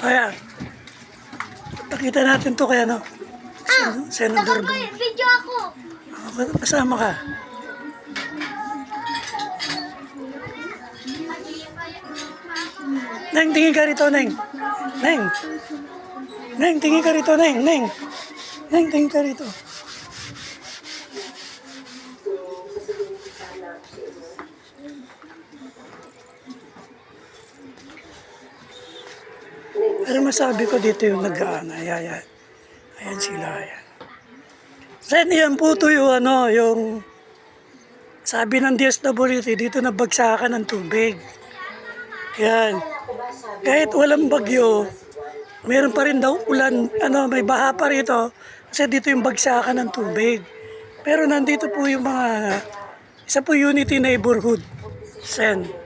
Ayan. Pakita natin to kaya no. Senador Bong. Video ako. Kasama ka. Neng, tingin ka rito, Neng. Neng. Neng, tingin ka rito, Neng. Neng. Neng, tingin ka rito. Pero masabi ko dito yung nag-aana. Ayan. Ayan sila. Ayan. Sen, yan po to yung ano, yung sabi ng DSWD, dito nabagsakan ng tubig. Yan. Kahit walang bagyo, meron pa rin daw ulan, ano, may baha pa rito. Kasi dito yung bagsakan ng tubig. Pero nandito po yung mga, isa po Unity Neighborhood. Sen.